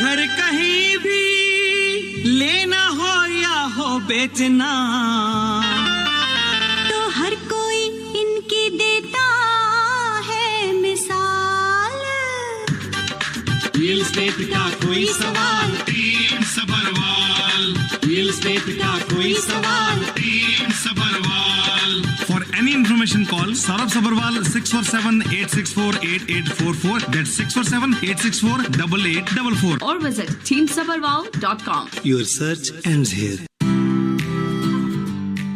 घर कहीं भी लेना हो या हो बेचना, तो हर कोई इनकी देता है मिसाल। रियल एस्टेट का कोई सवाल, टीम सबरवाल। रियल एस्टेट का कोई सवाल, team Sabharwal. For any information, call Saurabh Sabharwal 647-864-8844. That's 647-864-8844. Or visit teamsabharwal.com. your search ends here.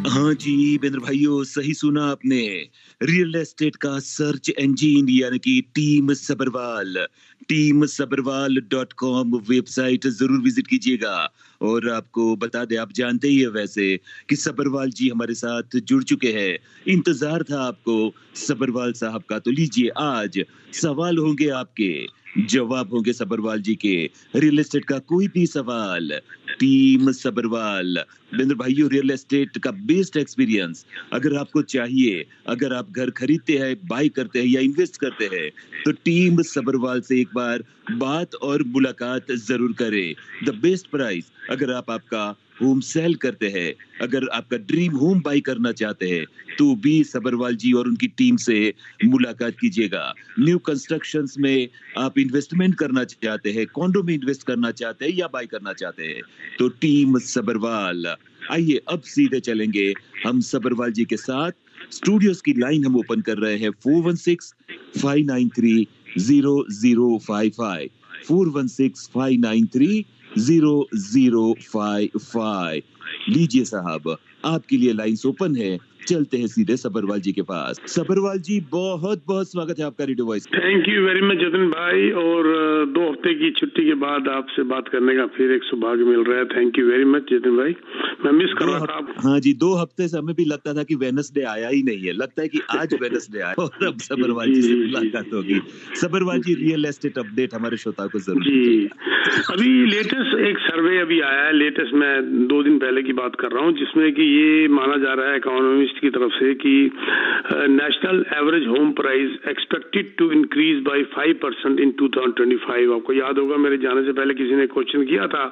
हाँ जी बेंद्र भाइयों, सही सुना आपने। रियल एस्टेट का सर्च इंजन यानी कि टीम सबरवाल, teamsabharwal.com वेबसाइट जरूर विजिट कीजिएगा। और आपको बता दें, आप जानते ही है वैसे कि सबरवाल जी हमारे साथ जुड़ चुके हैं। इंतजार था आपको सबरवाल साहब का, तो लीजिए आज सवाल होंगे आपके, जवाब होंगे सबरवाल जी के। रियल एस्टेट का कोई भी सवाल, टीम सबरवाल। बेंद्र भाइयों, रियल एस्टेट का बेस्ट एक्सपीरियंस अगर आपको चाहिए, अगर आप घर खरीदते हैं, बाय करते हैं या इन्वेस्ट करते हैं, तो टीम सबरवाल से एक बार बात और मुलाकात जरूर करें। द बेस्ट प्राइस अगर आप आपका होम सेल करते हैं, अगर आपका ड्रीम होम बाय करना चाहते हैं, तो भी सबरवाल जी और उनकी टीम से मुलाकात कीजिएगा। न्यू कंस्ट्रक्शंस में आप इन्वेस्टमेंट करना चाहते हैं, कॉन्डो में इन्वेस्ट करना चाहते हैं या बाय करना चाहते हैं, तो टीम सबरवाल। आइए अब सीधे चलेंगे हम सबरवाल जी के साथ। स्टूडियोज की लाइन हम ओपन कर रहे हैं 416-593-0055, 416-593-0055। लीजिए साहब, आपके लिए लाइंस ओपन है। चलते हैं सीधे सबरवाल जी के पास। सबरवाल जी, बहुत बहुत स्वागत है आपका radio voice. Thank you very much Jatin भाई, और 2 हफ्ते की छुट्टी के बाद आपसे बात करने का फिर एक सौभाग्य मिल रहा है। Thank you very much Jatin भाई, मैं मिस कर रहा था आपको। हाँ जी, 2 हफ्ते से हमें भी लगता था कि वेडनेसडे आया ही नहीं है, लगता है कि आज वेडनेसडे आया और अब सबरवाल जी से मुलाकात होगी। सबरवाल जी, रियल एस्टेट अपडेट हमारे श्रोताओं को जरूर जी। अभी लेटेस्ट एक सर्वे अभी आया है, लेटेस्ट मैं 2 दिन पहले की बात कर रहा हूँ, जिसमें कि ये माना जा रहा है इकोनॉमिस्ट की तरफ से कि national average home price expected to increase by 5% in 2025। आपको याद होगा मेरे जाने से पहले किसी ने क्वेश्चन किया था,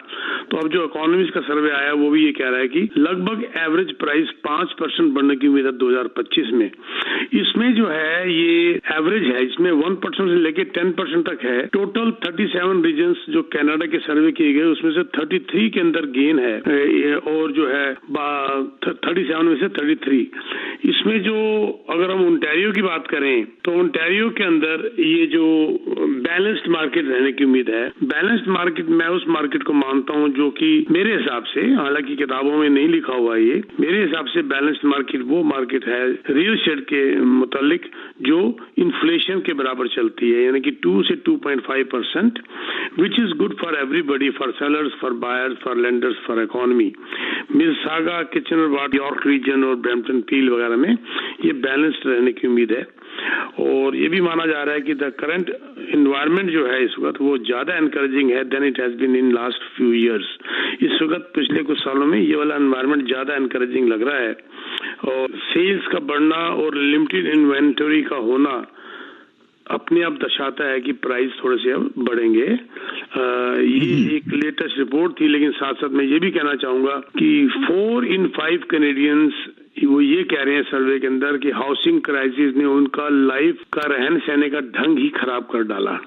तो अब जो इकोनॉमिस्ट का सर्वे आया वो भी ये कह रहा है कि लगभग एवरेज प्राइस 5% बढ़ने की उम्मीद है 2025 में। इसमें जो है ये एवरेज है, इसमें 1% से लेके 10% तक है। टोटल 37 रीजन्स जो कनाडा के सर्वे किए गए उसमें से 33 के अंदर गेन है, और जो है 37 में से 33। इसमें जो अगर हम ओंटारियो की बात करें तो ओंटारियो के अंदर ये जो बैलेंस्ड मार्केट रहने की उम्मीद है। बैलेंस्ड मार्केट, मैं उस मार्केट को मानता हूं जो कि मेरे हिसाब से, हालांकि किताबों में नहीं लिखा हुआ ये, मेरे हिसाब से बैलेंस्ड मार्केट वो मार्केट है रियल एस्टेट के मुतालिक जो इन्फ्लेशन के बराबर चलती है, यानी कि 2 से 2.5%, which is good for everybody, for sellers, for buyers, for lenders, for economy. Mississauga, Kitchener, York region और ब्रैम्पटन पील वगैरह में ये बैलेंस्ड रहने की उम्मीद है। और ये भी माना जा रहा है कि द करंट एनवायरनमेंट जो है इस वक्त वो ज्यादा एनकरेजिंग है than it has been in last few years. इस वक्त पिछले कुछ सालों में ये वाला एनवायरनमेंट ज्यादा एनकरेजिंग लग रहा है, और सेल्स का बढ़ना और लिमिटेड इन्वेंटरी का होना अपने आप दर्शाता है कि प्राइस थोड़े से अब बढ़ेंगे। ये एक लेटेस्ट रिपोर्ट थी, लेकिन साथ साथ मैं ये भी कहना चाहूंगा कि 4 in 5 कैनेडियंस वो ये कह रहे हैं सर्वे के अंदर कि हाउसिंग क्राइसिस ने उनका लाइफ का रहन सहने का ढंग ही खराब कर डाला।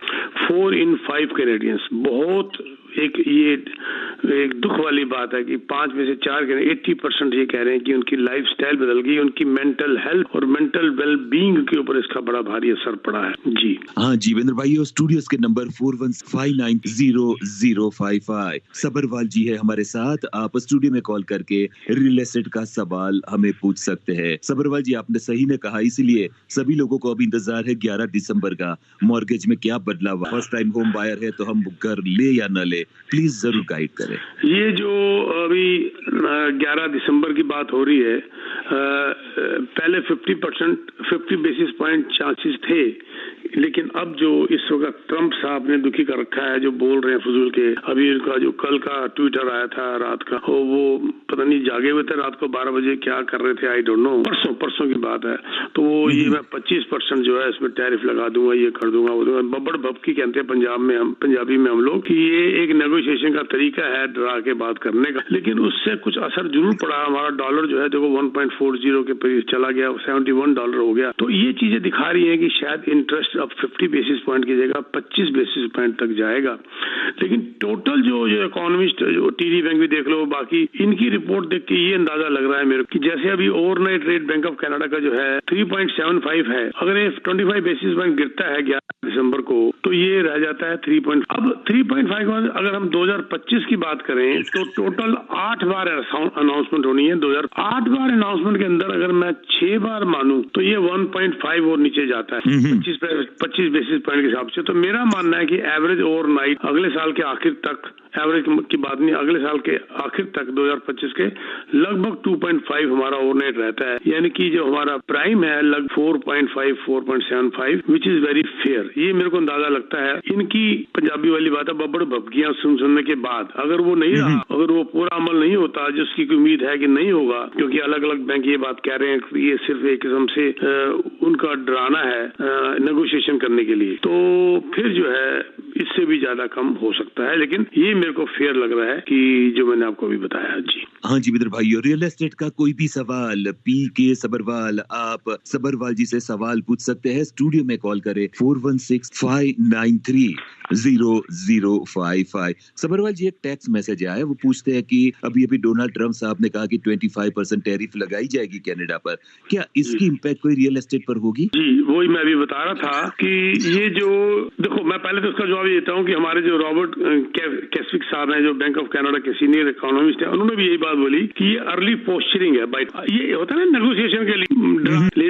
4 in 5 कैनेडियंस, बहुत एक दुख वाली बात है कि 5 में से 4 80% ये कह रहे हैं कि उनकी लाइफ स्टाइल बदल गई, उनकी मेंटल हेल्थ और मेंटल वेल बीइंग के ऊपर इसका बड़ा भारी असर पड़ा है। जी हाँ जी बेंद्र भाई, स्टूडियोज के नंबर 415590055। सबरवाल जी है हमारे साथ। आप स्टूडियो में कॉल करके रियल एस्टेट का सवाल हमें पूछ सकते हैं। सबरवाल जी, आपने सही ने कहा, इसीलिए सभी लोगों को अब इंतजार है 11 दिसंबर का, मॉर्गेज में क्या बदलाव। फर्स्ट टाइम होम बायर है तो हम घर ले या न ले, प्लीज जरूर गाइड करें। करें। ये जो अभी 11 दिसंबर की बात हो रही है, पहले 50 बेसिस पॉइंट चांसेस थे, लेकिन अब जो इस वक्त ट्रंप साहब ने दुखी कर रखा है, जो बोल रहे हैं फजूल के, अभी इनका जो कल का ट्विटर आया था रात का, वो पता नहीं जागे हुए थे रात को 12 बजे, क्या कर रहे थे आई डोंट नो, परसों की बात है। तो वो ये मैं 25% जो है इसमें टैरिफ लगा दूंगा, ये कर दूंगा, वो दूंगा, बब्बड़ भपकी कहते हैं पंजाबी में हम लोग, कि ये एक नेगोशिएशन का तरीका है डरा के बात करने का, लेकिन उससे कुछ असर जरूर पड़ा। हमारा डॉलर जो है देखो 1.40 के करीब चला गया, $71 हो गया। तो ये चीजें दिखा रही है कि शायद इंटरेस्ट अब 50 बेसिस पॉइंट की जगह 25 बेसिस पॉइंट तक जाएगा। लेकिन टोटल जो इकोनॉमिस्ट, जो टीडी बैंक भी देख लो, बाकी इनकी रिपोर्ट देख के ये अंदाजा लग रहा है मेरे को कि जैसे अभी overnight rate bank of Canada का जो है 3.75 है, अगर ये 25 बेसिस पॉइंट गिरता है 11 दिसंबर को, तो ये रह जाता है 3. अब 3.5 अगर हम 2025 की बात करें तो टोटल 8 बार अनाउंसमेंट होनी है। 2008 बार अनाउंसमेंट के अंदर अगर मैं 6 बार मानूं तो ये 1.5 और नीचे जाता है 25 बेसिस पॉइंट के हिसाब से। तो मेरा मानना है कि एवरेज ओवरनाइट अगले साल के आखिर तक, एवरेज की बात नहीं, अगले साल के आखिर तक 2025 के लगभग 2.5 हमारा ओवरनाइट रहता है, यानी कि जो हमारा प्राइम है लगभग 4.5 4.75 विच इज वेरी फेयर। ये मेरे को अंदाजा लगता है। इनकी पंजाबी वाली बात है, बब्बड़ भपकियां सुनने के बाद अगर वो नहीं रहा, अगर वो पूरा अमल नहीं होता, जिसकी उम्मीद है कि नहीं होगा, क्योंकि अलग अलग बैंक ये बात कह रहे हैं कि ये सिर्फ एक किस्म से उनका डराना है नेगोशिएशन करने के लिए, तो फिर जो है इससे भी ज्यादा कम हो सकता है। लेकिन ये मेरे को फेयर लग रहा है कि जो मैंने आपको अभी बताया। जी हाँ जी विदर भाई, और रियल एस्टेट का कोई भी सवाल PK सबरवाल, आप सबरवाल जी से सवाल पूछ सकते हैं। स्टूडियो में कॉल करें 416-593-0055। सबरवाल जी, एक टेक्स्ट मैसेज आया है, वो पूछते हैं कि अभी डोनाल्ड ट्रंप साहब ने कहा कि 25% टैरिफ लगाई जाएगी कनाडा पर, क्या इसकी इम्पैक्ट कोई रियल एस्टेट पर होगी? जी वही मैं अभी बता रहा था कि ये जो देखो, मैं पहले तो उसका जवाब ये देता हूँ कि हमारे जो रॉबर्ट कैस्विक साहब हैं, जो बैंक ऑफ कनाडा के सीनियर इकोनॉमिस्ट हैं, उन्होंने भी यही बात बोली कि ये अर्ली पोस्चरिंग है। ये होता है ना नेगोशिएशन के लिए,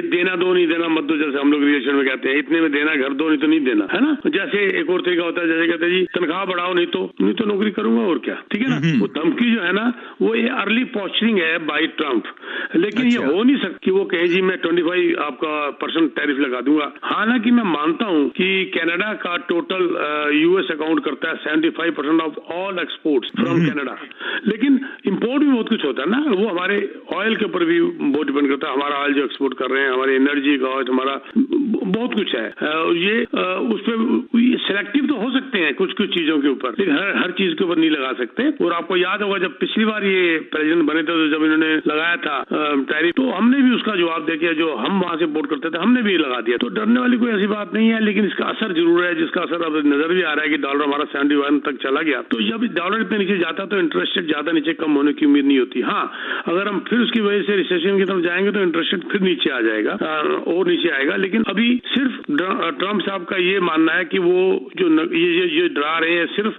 देना दो नहीं देना मत दो, जैसे हम लोग रिलेशन में कहते हैं, इतने में देना, घर दो नहीं तो नहीं देना, है ना। जैसे एक और तरीका होता है, जैसे कहते हैं जी तनख्वाह बढ़ाओ, नहीं तो नौकरी करूंगा और क्या, ठीक है ना। वो धमकी जो है ना, वो ये अर्ली पोस्चरिंग है बाय ट्रंप। लेकिन ये हो नहीं सकती वो कहे जी मैं 25 आपका % टैरिफ लगा दूंगा। हालांकि मैं मानता हूं कि कनाडा का टोटल US अकाउंट करता है 75% of all exports from Canada, लेकिन इंपोर्ट भी बहुत कुछ होता है ना, वो हमारे ऑयल के ऊपर भी बहुत डिपेंड करता है। हमारा ऑयल जो एक्सपोर्ट कर रहे हैं, हमारी एनर्जी का, हमारा बहुत कुछ है। ये उस पर सिलेक्टिव तो हो सकते हैं कुछ चीजों के ऊपर, लेकिन हर चीज के ऊपर नहीं लगा सकते। और आपको याद होगा जब पिछली बार ये प्रेसिडेंट बने थे, तो जब इन्होंने लगाया था टैरिफ, तो हमने भी उसका जवाब देके, जो हम वहां से इम्पोर्ट करते थे, हमने भी लगा दिया। तो डरने वाली कोई ऐसी बात नहीं है, लेकिन इसका असर जरूर है, जिसका असर अब नजर भी आ रहा है कि डॉलर हमारा 71 तक चला गया। तो जब डॉलर इतने नीचे जाता तो इंटरेस्ट रेट ज्यादा नीचे कम होने की उम्मीद नहीं होती। हाँ, अगर हम फिर उसकी वजह से रिसेशन की तरफ जाएंगे तो इंटरेस्ट रेट फिर नीचे आ जाएगा और नीचे आएगा। लेकिन अभी सिर्फ ट्रंप साहब का ये मानना है कि वो जो ये डरा रहे हैं सिर्फ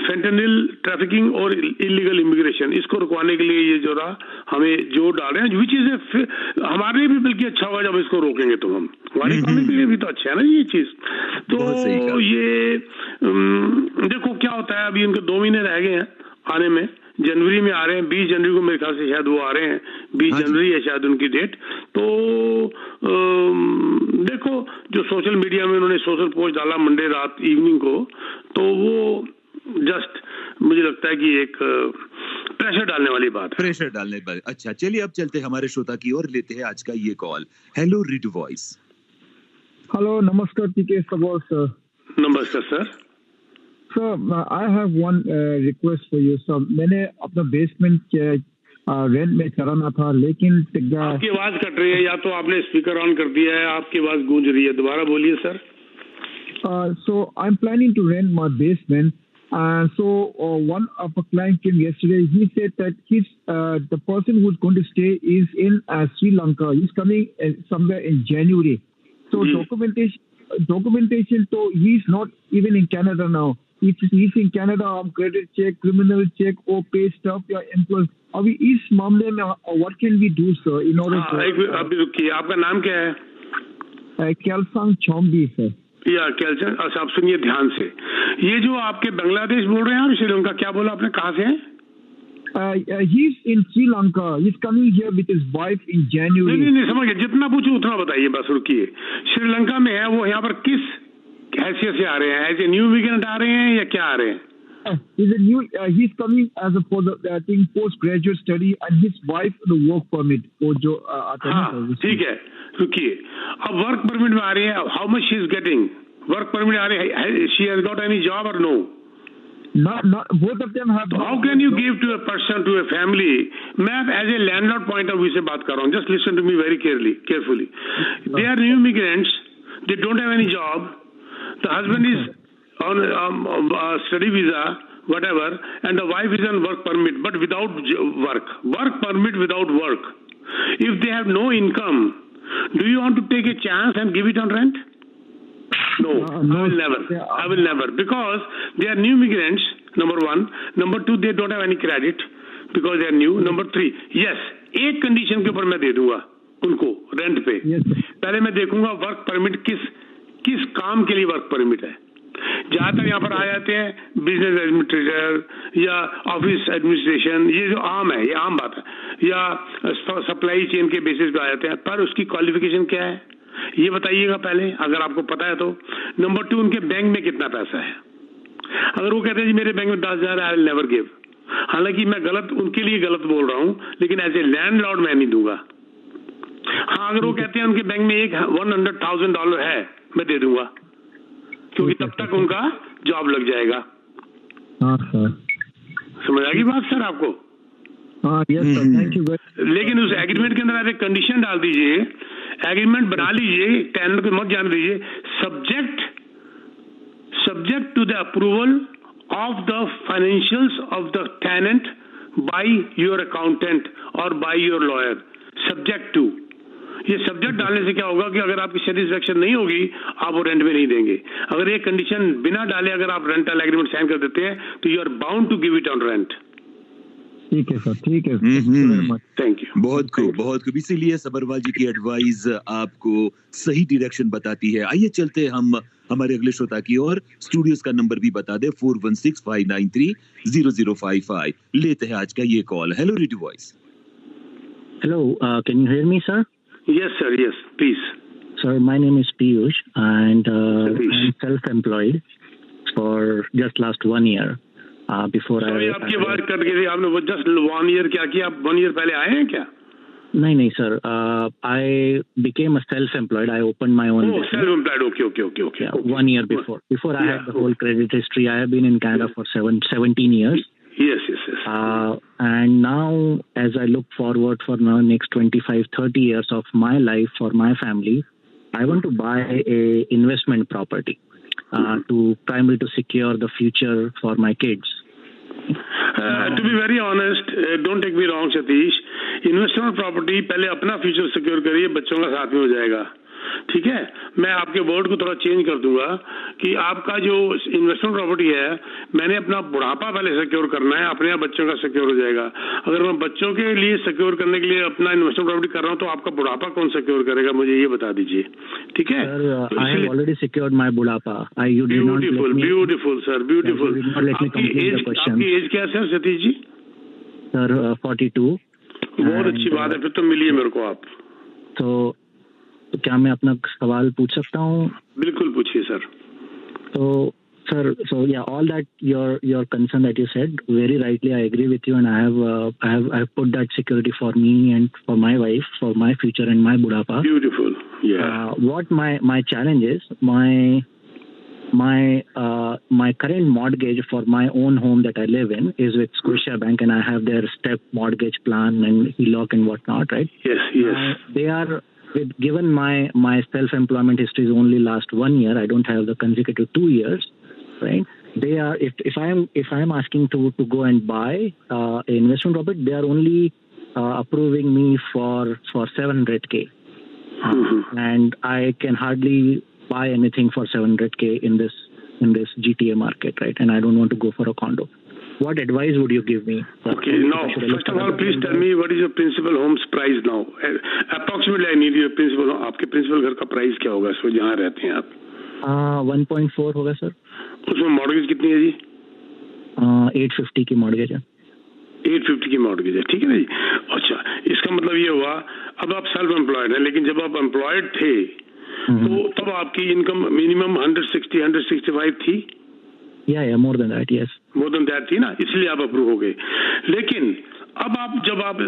फेंटेनिल ट्रैफिकिंग और इलीगल इमिग्रेशन, इसको रुकवाने के लिए ये जो रहा हमें जोर डाल रहे हैं, विच इज हमारे लिए भी बल्कि अच्छा होगा जब इसको रोकेंगे तो हम, हमारी इकोनॉमी के लिए भी तो अच्छा है ना ये चीज। तो ये देखो क्या होता है। अभी उनके 2 महीने रह गए हैं आने में, जनवरी में आ रहे हैं, 20 जनवरी को मेरे ख्याल से शायद वो आ रहे हैं, 20 जनवरी है शायद उनकी डेट। तो देखो जो सोशल मीडिया में उन्होंने सोशल पोस्ट डाला मंडे रात इवनिंग को, तो वो जस्ट मुझे लगता है कि एक प्रेशर डालने वाली बात है। अच्छा चलिए अब चलते हैं हमारे श्रोता की ओर, लेते हैं आज का ये call. Hello read voice. Hello, नमस्कार PK सबरवाल सर। नमस्कार sir. Sir, I have one request for you. Sir, मैंने अपना बेसमेंट रेंट में कराना था, लेकिन आपकी आवाज कट रही है, या तो आपने स्पीकर ऑन कर दिया है, आपकी आवाज गूंज रही है, दोबारा बोलिए sir. So I'm planning to rent my basement. So one of a client came yesterday. He said that the person who's going to stay is in Sri Lanka. He's coming somewhere in January. So documentation. So he's not even in Canada now. If he's in Canada, credit check, criminal check, or pay stuff या employees. अभी इस मामले में what can we do, sir, in order to? अभी रुकिए, आपका नाम क्या है? Kelsang Chombi, sir. या कैल्शियम। अच्छा आप सुनिए ध्यान से, ये जो आपके बांग्लादेश बोल रहे हैं और श्रीलंका, क्या बोला आपने, कहाँ से हैं? He's in Sri Lanka. He's coming here with his wife in January. नहीं समझ गया, जितना पूछूं उतना बताइए, बस रुकिए। श्रीलंका में है वो, यहाँ पर किस हैसियत से आ रहे हैं? एज ए न्यू इमिग्रेंट आ रहे हैं या क्या आ रहे हैं? He's coming as for the postgraduate study and his wife the work permit वो जो हाँ ठीक है, रुकिए। अब वर्क परमिट में आ रही है, how much she is getting? Work permit आ रही है, she has got any job or no? Not both of them have. How can you give to a person, to a family? मैं as a landlord point of view से बात कर रहा हूँ. Just listen to me very carefully. They are new immigrants. They don't have any job. The husband is on study visa, whatever, and the wife is on work permit, but without work. Work permit without work. If they have no income, do you want to take a chance and give it on rent? No, I will never, because they are new immigrants, number one. Number two, they don't have any credit because they are new. Number three, yes, एक condition के ऊपर मैं दे दूंगा उनको rent पे। पहले मैं देखूंगा वर्क परमिट किस काम के लिए वर्क परमिट है। ज्यादातर यहाँ पर आ जाते हैं बिजनेस एडमिनिस्ट्रेटर या ऑफिस एडमिनिस्ट्रेशन, ये जो आम है, ये आम बात है, या सप्लाई चेन के बेसिस पे आ जाते हैं, पर उसकी क्वालिफिकेशन क्या है ये बताइएगा पहले, अगर आपको पता है तो। नंबर टू, उनके बैंक में कितना पैसा है। अगर वो कहते हैं जी मेरे बैंक में 10,000 है, आई विल नेवर गिव। हालांकि मैं गलत, उनके लिए गलत बोल रहा हूँ, लेकिन एज ए लैंडलॉर्ड मैं नहीं दूंगा। हाँ, अगर वो कहते हैं उनके बैंक में $100,000 है, मैं दे दूंगा, क्योंकि तब तक उनका जॉब लग जाएगा। हाँ सर, समझ आ गई बात सर आपको? हाँ यस सर, थैंक यू। लेकिन उस एग्रीमेंट के अंदर ऐसे कंडीशन डाल दीजिए, एग्रीमेंट बना लीजिए, टेनर को मत जान दीजिए, subject to the approval of the financials of the tenant by your accountant or by your lawyer, subject to। ये सब्जेक्ट डालने से क्या होगा कि अगर आपकी सेटिस्फेक्शन नहीं होगी आप वो रेंट में नहीं देंगे। अगर ये कंडीशन बिना डाले अगर आप रेंटल एग्रीमेंट साइन कर देते हैं तो you are bound to give it on rent. ठीक है सर, ठीक है, थैंक यू। बहुत खूब। इसीलिए सबरवाल जी की एडवाइस आपको सही डायरेक्शन बताती है। आइए चलते हम हमारे अगले श्रोता की और स्टूडियोज का नंबर भी बता दे, 4165930055। लेते हैं आज का ये call. Hello radio voice. Hello, can you hear me, sir? Yes, sir. Yes, please. Sir, my name is Piyush, and I'm self-employed for just last 1 year. Before Sorry, आपकी आवाज कट गई थी। आपने वो just 1 year क्या किया? आप 1 year पहले आए हैं क्या? नहीं sir. I became a self-employed. I opened my own business. Self-employed. Okay. Yeah, 1 year before. Before I had the whole credit history. I have been in Canada for 17 years. Yes. And now, as I look forward for now next 25-30 years of my life for my family, I want to buy a investment property to primarily to secure the future for my kids. To be very honest, don't take me wrong Satish, investment property पहले अपना future secure करिए, बच्चों का साथ में हो जाएगा। ठीक है, मैं आपके वर्ड को थोड़ा चेंज कर दूंगा कि आपका जो इन्वेस्टमेंट प्रॉपर्टी है, मैंने अपना बुढ़ापा पहले सिक्योर करना है, अपने आप बच्चों का सिक्योर हो जाएगा। अगर मैं बच्चों के लिए सिक्योर करने के लिए अपना इन्वेस्टमेंट प्रॉपर्टी कर रहा हूँ तो आपका बुढ़ापा कौन सिक्योर करेगा, मुझे ये बता दीजिए। ठीक है, I have already secured my बुढ़ापा। Beautiful sir, beautiful. आपकी एज क्या है सतीश जी? सर 42। बहुत अच्छी बात है, फिर तो मिलिए मेरे को आप। तो क्या मैं अपना सवाल पूछ सकता हूँ? बिल्कुल पूछिए सर। तो sir, so yeah, all that your concern that you said very rightly, I agree with you, and I have put that security for me and for my wife, for my future and my budhapa. Beautiful. Yeah. What my challenge is, my current mortgage for my own home that I live in is with Scotia Bank, and I have their step mortgage plan and HELOC and whatnot, right? Yes. They are given my self-employment history is only last 1 year. I don't have the consecutive 2 years, right? They are if I am asking to go and buy an investment property, they are only approving me for 700K, and I can hardly buy anything for 700K in this GTA market, right? And I don't want to go for a condo. What advice would you give me? Okay, now first of all, please tell me what is your principal home's price now? Approximately, I need your principal. आपके principal घर का price क्या होगा? सो जहाँ रहते हैं आप? 1.4 होगा सर। उसमें मॉर्गेज कितनी है जी? 850 की मॉर्गेज है। 850 की मॉर्गेज है, ठीक है ना जी। अच्छा, इसका मतलब ये हुआ अब आप सेल्फ एम्प्लॉयड है, लेकिन जब आप एम्प्लॉयड थे तो तब आपकी इनकम मिनिमम 165 थी? या more than that, yes more than that थी ना, इसलिए आप अप्रूव हो गए। लेकिन अब आप जब आप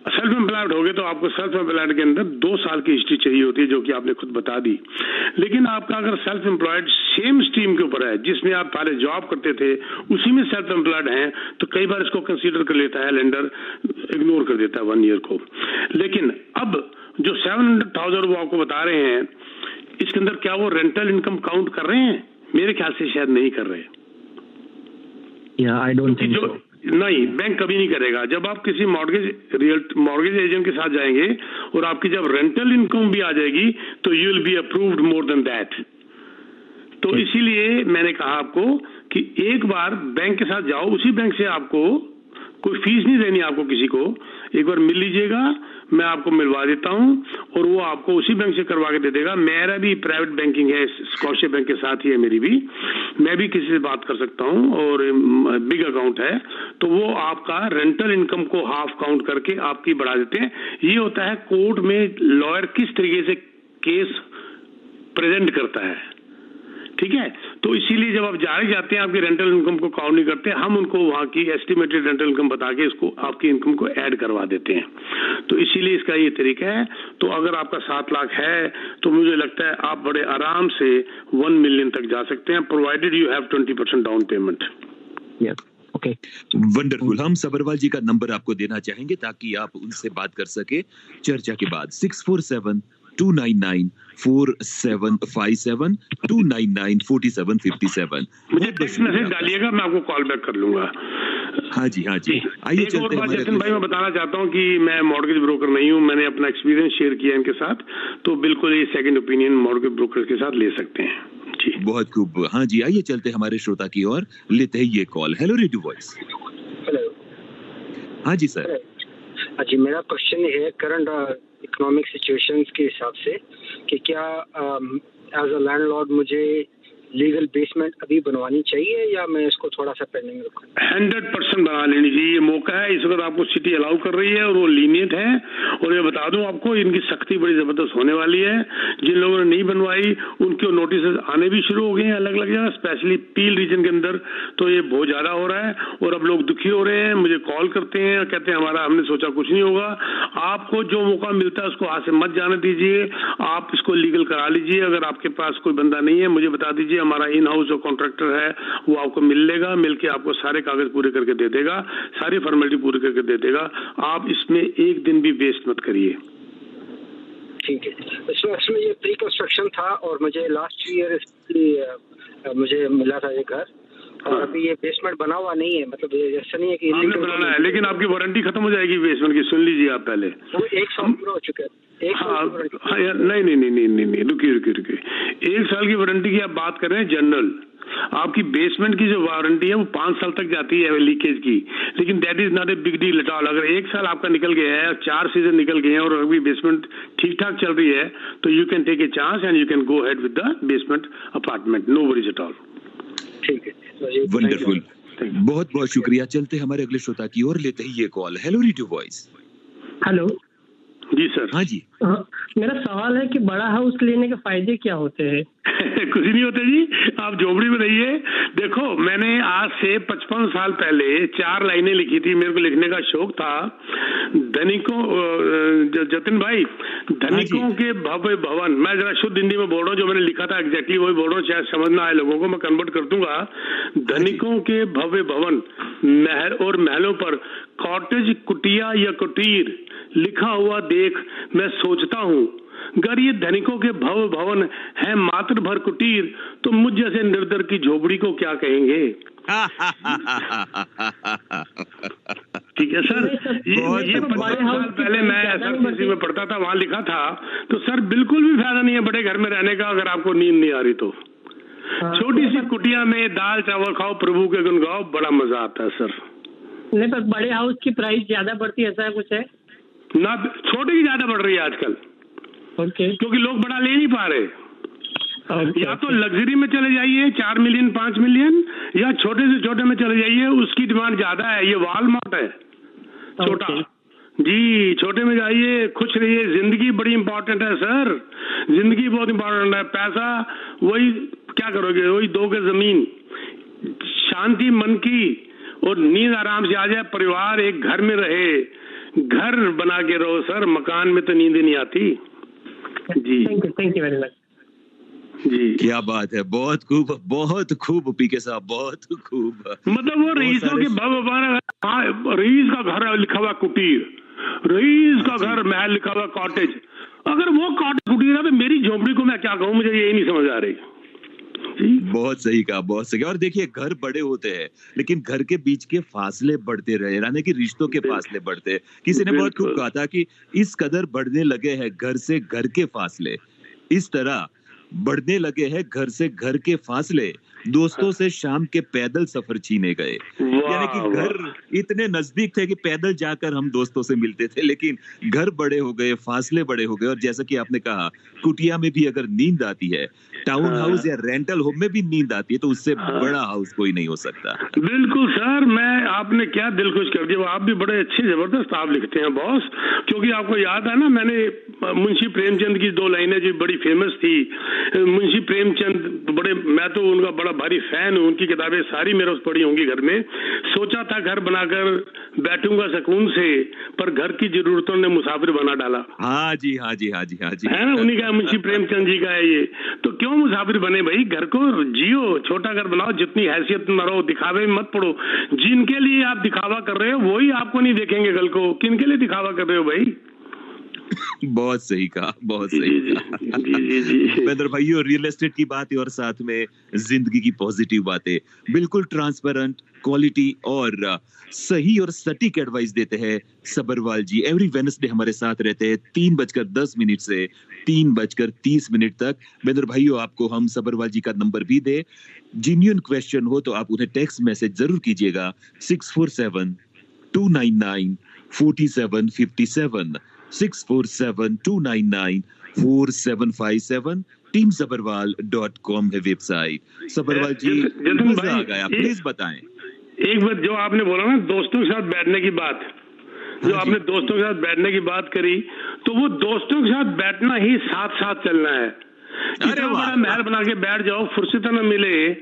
सेल्फ एम्प्लॉयड हो गए तो आपको सेल्फ एम्प्लॉयड के अंदर 2 साल की हिस्ट्री चाहिए होती है, जो कि आपने खुद बता दी। लेकिन आपका अगर सेल्फ एम्प्लॉयड सेम स्ट्रीम के ऊपर है जिसमें आप पहले जॉब करते थे, उसी में सेल्फ एम्प्लॉयड हैं, तो कई बार इसको कंसीडर कर लेता है लेंडर, इग्नोर कर देता है 1 ईयर को। लेकिन अब जो 700,000 वो आपको बता रहे हैं, इसके अंदर क्या वो रेंटल इनकम काउंट कर रहे हैं? मेरे ख्याल से शायद नहीं कर रहे। या आई डोंट थिंक सो। नहीं, बैंक कभी नहीं करेगा। जब आप किसी मॉर्गेज एजेंट के साथ जाएंगे और आपकी जब रेंटल इनकम भी आ जाएगी तो you will be approved more than that. तो इसीलिए मैंने कहा आपको कि एक बार बैंक के साथ जाओ, उसी बैंक से आपको कोई फीस नहीं देनी, आपको किसी को एक बार मिल लीजिएगा, मैं आपको मिलवा देता हूं और वो आपको उसी बैंक से करवा के दे देगा। मेरा भी प्राइवेट बैंकिंग है, स्कॉटिया बैंक के साथ ही है मेरी भी, मैं भी किसी से बात कर सकता हूं और बिग अकाउंट है, तो वो आपका रेंटल इनकम को हाफ काउंट करके आपकी बढ़ा देते हैं। ये होता है कोर्ट में लॉयर किस तरीके से केस प्रेजेंट करता है, ठीक है। तो इसीलिए जब आप जाते हैं आपकी रेंटल इनकम को काउंट नहीं करते, हम उनको वहां की एस्टिमेटेड रेंटल इनकम बता के इसको आपकी इनकम को ऐड करवा देते हैं। तो इसीलिए इसका ये तरीका है। तो अगर आपका 7 लाख है तो मुझे लगता है आप बड़े आराम से 1 मिलियन तक जा सकते हैं, provided you have 20% down payment. Okay, wonderful. हम सब्रवाल जी का नंबर आपको देना चाहेंगे ताकि आप उनसे बात कर सके चर्चा के बाद। 647-299-4757 299-4757। मुझे टेक्स्ट मैसेज डालिएगा, मैं आपको कॉल बैक कर लूंगा। हाँ जी। आइए एक और बात जतिन भाई मैं बताना चाहता हूँ कि मैं मॉर्गेज ब्रोकर नहीं हूँ, मैंने अपना एक्सपीरियंस शेयर किया इनके साथ, तो बिल्कुल ये सेकंड ओपिनियन मॉर्गेज ब्रोकर के साथ ले सकते हैं जी। बहुत खूब। हाँ जी, आइए चलते हमारे श्रोता की ओर, लेते हैं ये call. Hello radio voice. Hello. हाँ जी सर। जी, मेरा क्वेश्चन है करंट इकोनॉमिक सिचुएशंस के हिसाब से कि क्या एज अ लैंडलॉर्ड मुझे लीगल बेसमेंट अभी बनवानी चाहिए या मैं इसको थोड़ा सा पेंडिंग रखूं? 100% बना लेनी चाहिए, ये मौका है। इस वक्त आपको सिटी अलाउ कर रही है और वो लीनियंट है। और ये बता दूं आपको, इनकी सख्ती बड़ी जबरदस्त होने वाली है। जिन लोगों ने नहीं बनवाई उनके नोटिस आने भी शुरू हो गए हैं अलग अलग जगह, स्पेशली पील रीजन के अंदर तो ये बहुत ज्यादा हो रहा है और अब लोग दुखी हो रहे हैं, मुझे कॉल करते हैं, कहते हैं हमारा हमने सोचा कुछ नहीं होगा। आपको जो मौका मिलता है उसको हाथ से मत जाने दीजिए, आप इसको लीगल करा लीजिए। अगर आपके पास कोई बंदा नहीं है मुझे बता दीजिए, हमारा इन हाउस जो कॉन्ट्रैक्टर है वो आपको मिल लेगा, मिलके आपको सारे कागज पूरे करके दे देगा, सारी फॉर्मेलिटी पूरी करके दे देगा। आप इसमें एक दिन भी वेस्ट मत करिए। ठीक है। इसमें ये प्री कंस्ट्रक्शन था और मुझे लास्ट ईयर मुझे मिला था ये घर और अभी ये बेसमेंट बना हुआ नहीं है, मतलब ऐसा नहीं है कि आपने बनाना है, लेकिन आपकी वारंटी खत्म हो जाएगी बेसमेंट की, सुन लीजिए आप पहले। वो 1 साल पूरा हो चुका है। नहीं, रुकिए। 1 साल की वारंटी की आप बात कर रहे हैं जनरल। आपकी बेसमेंट की जो वारंटी है वो 5 साल तक जाती है लीकेज की, लेकिन that is not a big deal at all. अगर 1 साल आपका निकल गया है, 4 सीजन निकल गए हैं और अभी बेसमेंट ठीक ठाक चल रही है, तो you can take a chance and you can go ahead with the basement apartment, no worries at all. ठीक है, वंडरफुल, बहुत बहुत शुक्रिया। चलते हमारे अगले श्रोता की ओर, लेते हैं ये call. Hello radio voice. Hello जी सर। हाँ जी। मेरा सवाल है कि बड़ा हाउस लेने के फायदे क्या होते हैं? कुछ नहीं होते जी, आप झोपड़ी में रहिए। देखो, मैंने आज से 55 साल पहले 4 लाइनें लिखी थी, मेरे को लिखने का शौक था। धनिकों, जतिन भाई, धनिकों के भव्य भवन, मैं जरा शुद्ध हिंदी में बोल रहा हूँ, जो मैंने लिखा था एग्जैक्टली वही बोल रहा हूँ, शायद समझ ना आए लोगों को, मैं कन्वर्ट कर दूंगा। धनिकों के भव्य भवन, महल और महलों पर कॉटेज, कुटिया या कुटीर लिखा हुआ देख मैं सोचता हूँ, अगर ये धनिकों के भव्य भवन है मात्र भर कुटीर, तो मुझ जैसे निर्धर की झोपड़ी को क्या कहेंगे? ठीक है सर, ये 50 साल पहले मैं SRCC में पढ़ता था, वहां लिखा था। तो सर बिल्कुल भी फायदा नहीं है बड़े घर में रहने का, अगर आपको नींद नहीं आ रही तो। छोटी सी कुटिया में दाल चावल खाओ, प्रभु के गुण गाओ, बड़ा मजा आता है सर। नहीं, पर बड़े हाउस की प्राइस ज्यादा बढ़ती है, ऐसा कुछ है ना? छोटे की ज्यादा बढ़ रही है आजकल, क्योंकि लोग बड़ा ले नहीं पा रहे। या तो लग्जरी में चले जाइए 4 मिलियन 5 मिलियन, या छोटे से छोटे में चले जाइए, उसकी डिमांड ज्यादा है। ये वॉलमार्ट है छोटा जी, छोटे में जाइए, खुश रहिए। जिंदगी बड़ी इंपॉर्टेंट है सर, जिंदगी बहुत इंपॉर्टेंट है। पैसा वही क्या करोगे, वही 2 गज जमीन, शांति मन की और नींद आराम से आ जाए, परिवार एक घर में रहे, घर बना के रहो सर, मकान में तो नींद नहीं आती जी। थैंक यू वेरी मच जी। क्या बात है, बहुत खूब पीके साहब, बहुत खूब। मतलब वो रईसों के रईस का घर लिखा हुआ कुटीर, रईस का घर महल लिखा हुआ कॉटेज। अगर वो कॉटेज कुटीर है तो मेरी झोपड़ी को मैं क्या कहूँ, मुझे यही नहीं समझ आ रही। बहुत सही कहा, बहुत सही। और देखिए, घर बड़े होते हैं लेकिन घर के बीच के फासले बढ़ते रहे, यानी कि रिश्तों के फासले बढ़ते। किसी ने बहुत खूब कहा था कि इस कदर बढ़ने लगे हैं घर से घर के फासले, इस तरह बढ़ने लगे हैं घर से घर के फासले, दोस्तों से शाम के पैदल सफर छीने गए। यानी कि घर इतने नजदीक थे कि पैदल जाकर हम दोस्तों से मिलते थे, लेकिन घर बड़े हो गए, फासले बड़े हो गए। और जैसा कि आपने कहा, कुटिया में भी अगर नींद आती है, टाउन हाउस या रेंटल होम में भी नींद आती है, तो उससे बड़ा हाउस कोई नहीं हो सकता। बिल्कुल सर, मैं आपने क्या दिल खुश कर दिया। आप भी बड़े अच्छे जबरदस्त आप लिखते हैं बॉस, क्योंकि आपको याद है ना, मैंने मुंशी प्रेमचंद की 2 लाइनें जो बड़ी फेमस थी। मुंशी प्रेमचंद बड़े, मैं तो उनका बड़ा भारी फैन हूँ, उनकी किताबें सारी मेरे उस पढ़ी होंगी घर में। सोचा था घर बनाकर बैठूंगा सुकून से, पर घर की जरूरतों ने मुसाफिर बना डाला। हाँ जी, हाँ जी, हाँ जी, हाँ जी, है ना, उन्हीं का, मुंशी प्रेमचंद जी का है ये। तो क्यों मुसाफिर बने भाई, घर को जियो, छोटा घर बनाओ, जितनी हैसियत में रहो, दिखावे में मत पड़ो। जिनके लिए आप दिखावा कर रहे हो वही आपको नहीं देखेंगे कल को, किनके लिए दिखावा कर रहे हो भाई। बहुत सही कहा, बहुत सही कहा। बेदर भाइयों, रियल एस्टेट की बातें और साथ में जिंदगी की पॉजिटिव बातें, बिल्कुल ट्रांसपेरेंट, क्वालिटी और सही और सटीक एडवाइस देते हैं सबरवाल जी। एवरी वेडनेसडे हमारे साथ रहते हैं 3:10 से 3:30 तक। बेदर भाइयों, आपको हम सबरवाल जी का नंबर भी दे, जेन्युइन क्वेश्चन हो तो आप उन्हें टेक्स्ट मैसेज जरूर कीजिएगा 647-299-4757 647-299-4757। teamsabarwal.com है वेबसाइट। सबरवाल जी, मजा आ गया, प्लीज बताएं। एक बात जो आपने बोला ना, दोस्तों के साथ बैठने की बात, जो आपने दोस्तों के साथ बैठने की बात करी, तो वो दोस्तों के साथ बैठना ही साथ साथ चलना है। इतना बड़ा महल बना के बैठ जाओ, फुर्सत न मिले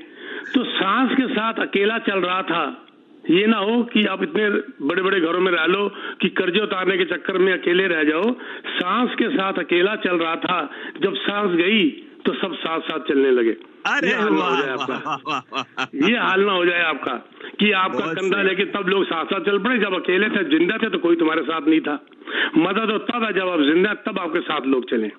तो सांस के साथ अकेला चल रहा था। ये ना हो कि आप इतने बड़े बड़े घरों में रह लो कि कर्जे उतारने के चक्कर में अकेले रह जाओ। सांस के साथ अकेला चल रहा था, जब सांस गई तो सब साथ साथ चलने लगे। अरे ये हाल ना हो जाए आपका, ये हाल ना हो जाए आपका कि आपका कंधा लेके तब लोग साथ साथ चल पड़े। जब अकेले थे, जिंदा थे, तो कोई तुम्हारे साथ नहीं था। मजा तो तब है जब आप जिंदा, तब आपके साथ लोग चले।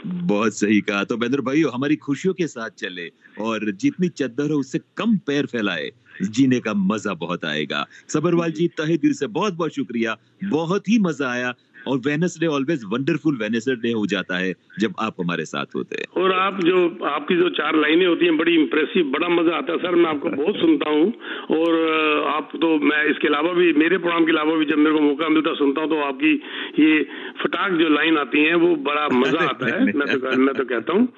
बहुत सही कहा। तो बेदर भाइयों, हमारी खुशियों के साथ चले और जितनी चद्दर हो उससे कम पैर फैलाए, जीने का मजा बहुत आएगा। सबरवाल जी, तहे दिल से बहुत बहुत शुक्रिया, बहुत ही मजा आया। और वेडनेसडे ऑलवेज वंडरफुल वेडनेसडे हो जाता है जब आप हमारे साथ होते हैं। और आप जो आपकी जो 4 लाइनें होती हैं बड़ी इंप्रेसिव, बड़ा मजा आता है सर। मैं आपको बहुत सुनता हूँ, और आप तो, मैं इसके अलावा भी, मेरे प्रोग्राम के अलावा भी जब मेरे को मौका मिलता सुनता हूँ, तो आपकी ये फटाक जो लाइन आती है वो बड़ा मजा आता है। मैं तो कहता हूँ।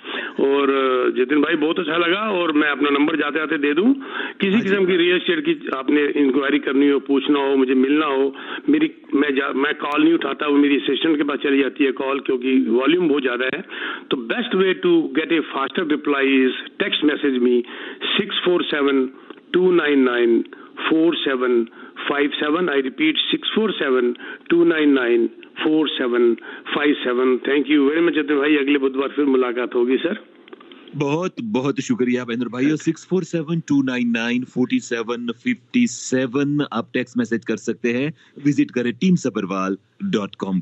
और जितिन भाई, बहुत अच्छा लगा। और मैं अपना नंबर जाते आते दे दूं, किसी किस्म की रियल एस्टेट की आपने इंक्वायरी करनी हो, पूछना हो, मुझे मिलना हो, मैं कॉल नहीं उठाता, वो मेरी असिस्टेंट के पास चली जाती है कॉल, क्योंकि वॉल्यूम बहुत ज्यादा है। तो best way to get a faster reply is text message me 647-299-4757। I repeat 647-299-4757। Thank you very much Jitin भाई, अगले बुधवार फिर मुलाकात होगी सर। बहुत बहुत शुक्रिया बेंद्र भाइयों। 647-299-4757 आप टेक्स्ट मैसेज कर सकते हैं। विजिट करें teamsabarwal.com पे।